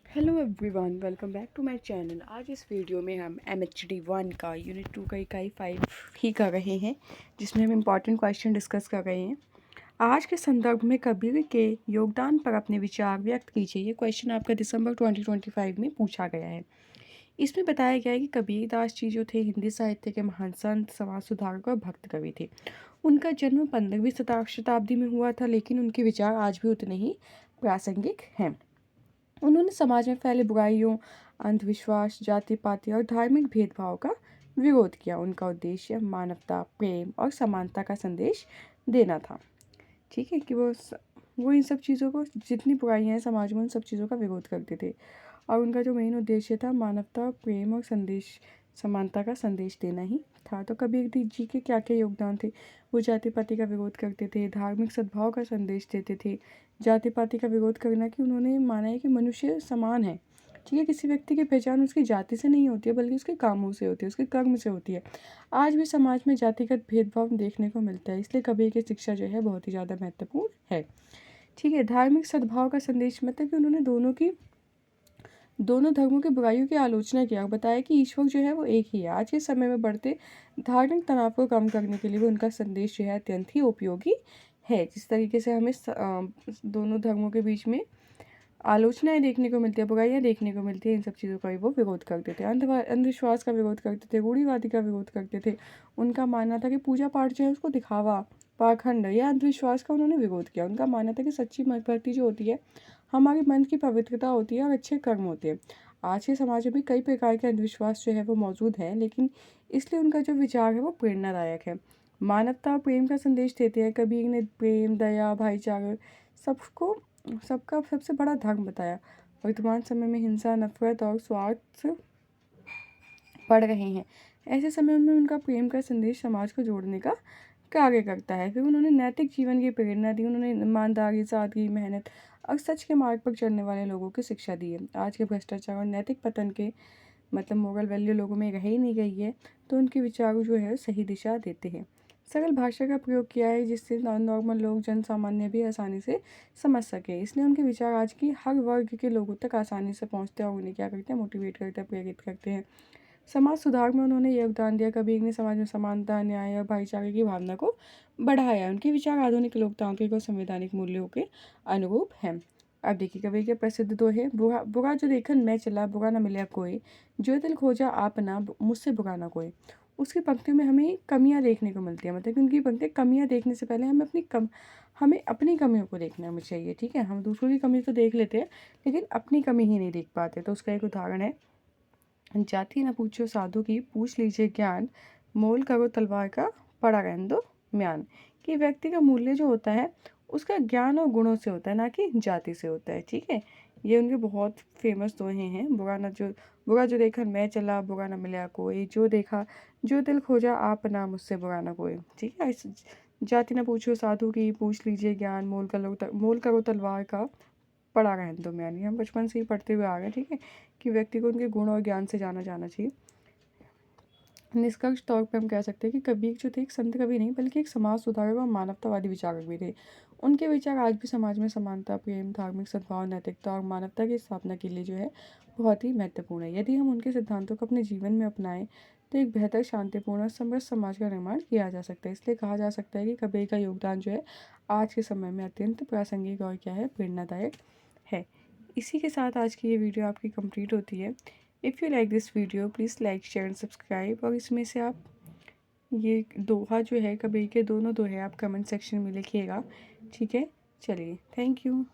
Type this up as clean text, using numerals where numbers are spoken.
Hello everyone, welcome back to my channel. आज इस video में हम MHD 1 का यूनिट 2 का इकाई 5 ही कर रहे हैं, जिसमें हम इम्पॉर्टेंट क्वेश्चन डिस्कस कर रहे हैं। आज के संदर्भ में कबीर के योगदान पर अपने विचार व्यक्त कीजिए। ये क्वेश्चन आपका दिसंबर 2025 में पूछा गया है। इसमें बताया गया है कि कबीर दास जी जो थे हिंदी साहित्य के महान संत, समाज सुधारक और भक्त कवि थे। उनका जन्म 15वीं शताब्दी में हुआ था, लेकिन उनके विचार आज भी उतने ही प्रासंगिक हैं। उन्होंने समाज में फैले बुराइयों, अंधविश्वास, जाति पाति और धार्मिक भेदभाव का विरोध किया। उनका उद्देश्य मानवता, प्रेम और समानता का संदेश देना था। ठीक है कि वो इन सब चीज़ों को, जितनी बुराइयां हैं समाज में, उन सब चीज़ों का विरोध करते थे। और उनका जो मेन उद्देश्य था मानवता, प्रेम और समानता का संदेश देना ही था। तो कबीर जी के क्या क्या योगदान थे? वो जाति पाति का विरोध करते थे, धार्मिक सद्भाव का संदेश देते थे। जाति पाति का विरोध करना कि उन्होंने माना है कि मनुष्य समान है। ठीक है, किसी व्यक्ति की पहचान उसकी जाति से नहीं होती है, बल्कि उसके कामों से होती है, उसके कर्म से होती है। आज भी समाज में जातिगत भेदभाव देखने को मिलता है, इसलिए कबीर की शिक्षा जो है बहुत ही ज़्यादा महत्वपूर्ण है। ठीक है, धार्मिक सद्भाव का संदेश मतलब कि उन्होंने दोनों धर्मों की बुराइयों की आलोचना किया और बताया कि ईश्वर जो है वो एक ही है। आज के समय में बढ़ते धार्मिक तनाव को कम करने के लिए भी उनका संदेश जो है अत्यंत ही उपयोगी है। जिस तरीके से हमें दोनों धर्मों के बीच में आलोचनाएं देखने को मिलती है, बुराइयां देखने को मिलती है, इन सब चीज़ों का भी वो विरोध करते थे। अंधविश्वास का विरोध करते थे, रूढ़िवादी का विरोध करते थे। उनका मानना था कि पूजा पाठ जो है उसको दिखावा, पाखंड या अंधविश्वास का उन्होंने विरोध किया। उनका मानना था कि सच्ची भक्ति जो होती है हमारे मन की पवित्रता होती है और अच्छे कर्म होते हैं। आज के समाज में भी कई प्रकार के अंधविश्वास जो है वो मौजूद हैं, लेकिन इसलिए उनका जो विचार है वो प्रेरणादायक है। मानवता और प्रेम का संदेश देते हैं। कबीर ने प्रेम, दया, भाईचारा सबको सबका सबसे बड़ा धर्म बताया। वर्तमान समय में हिंसा, नफरत और स्वार्थ बढ़ रहे हैं। ऐसे समय में उनका प्रेम का संदेश समाज को जोड़ने का कार्य करता है। फिर उन्होंने नैतिक जीवन की प्रेरणा दी। उन्होंने ईमानदारी, सादगी, मेहनत और सच के मार्ग पर चलने वाले लोगों की शिक्षा दी है। आज के भ्रष्टाचार और नैतिक पतन के मतलब मोरल वैल्यू लोगों में रह ही नहीं गई है, तो उनके विचार जो है सही दिशा देते हैं। सरल भाषा का प्रयोग किया है, जिससे नॉर्मल लोग, जन सामान्य भी आसानी से समझ सके। इसलिए उनके विचार आज की हर वर्ग के लोगों तक आसानी से पहुंचते हैं और उन्हें क्या करते हैं, मोटिवेट करते हैं, प्रेरित करते हैं। समाज सुधार में उन्होंने योगदान दिया। कबीर ने समाज में समानता, न्याय और भाईचारे की भावना को बढ़ाया। उनके विचार आधुनिक लोकतांत्रिक और संवैधानिक मूल्यों के अनुरूप हैं। अब देखिए कबीर के प्रसिद्ध दोहे। बुरा बुरा जो देखन मैं चला, बुरा ना मिला कोई, जो दिल खोजा आपना, मुझसे बुरा ना कोई। उसकी पंक्तियों में हमें कमियां देखने को मिलती है, मतलब कि उनकी पंक्ति कमियां देखने से पहले हमें अपनी कमियों को देखना हमें चाहिए। ठीक है, हम दूसरों की कमी तो देख लेते हैं, लेकिन अपनी कमी ही नहीं देख पाते। तो उसका एक उदाहरण है, जाति न पूछो साधु की, पूछ लीजिए ज्ञान, मोल करो तलवार का, पड़ा रहने दो म्यान। कि व्यक्ति का मूल्य जो होता है उसका ज्ञान और गुणों से होता है, ना कि जाति से होता है। ठीक है, ये उनके बहुत फेमस दोहे हैं। बुरा जो देखा मैं चला, बुरा न मिला कोई, जो देखा जो दिल खोजा आप ना, मुझसे बुरा ना कोई। ठीक है, जाति न पूछो साधु की, पूछ लीजिए ज्ञान, मोल करो तलवार का, पढ़ा रहे हैं तुम, यानी हम बचपन से ही पढ़ते हुए आ गए। ठीक है, कि व्यक्ति को उनके गुण और ज्ञान से जाना जाना चाहिए। निष्कर्ष तौर पे हम कह सकते हैं कि कबीर जो थे एक संत कवि नहीं, बल्कि एक समाज सुधारक और मानवतावादी विचारक भी थे। उनके विचार आज भी समाज में समानता, प्रेम, धार्मिक सद्भाव, नैतिकता और मानवता की स्थापना के लिए जो है बहुत ही महत्वपूर्ण है। यदि हम उनके सिद्धांतों को अपने जीवन में अपनाएं तो एक बेहतर, शांतिपूर्ण और समृद्ध समाज का निर्माण किया जा सकता है। इसलिए कहा जा सकता है कि कबीर का योगदान जो है आज के समय में अत्यंत प्रासंगिक और क्या है, प्रेरणादायक है। इसी के साथ आज की ये वीडियो आपकी कंप्लीट होती है। If you like this video please like, share and subscribe. और इसमें से आप ये दोहा जो है कबीर के, दोनों दोहे आप कमेंट सेक्शन में लिखिएगा। ठीक है, चलिए, थैंक यू।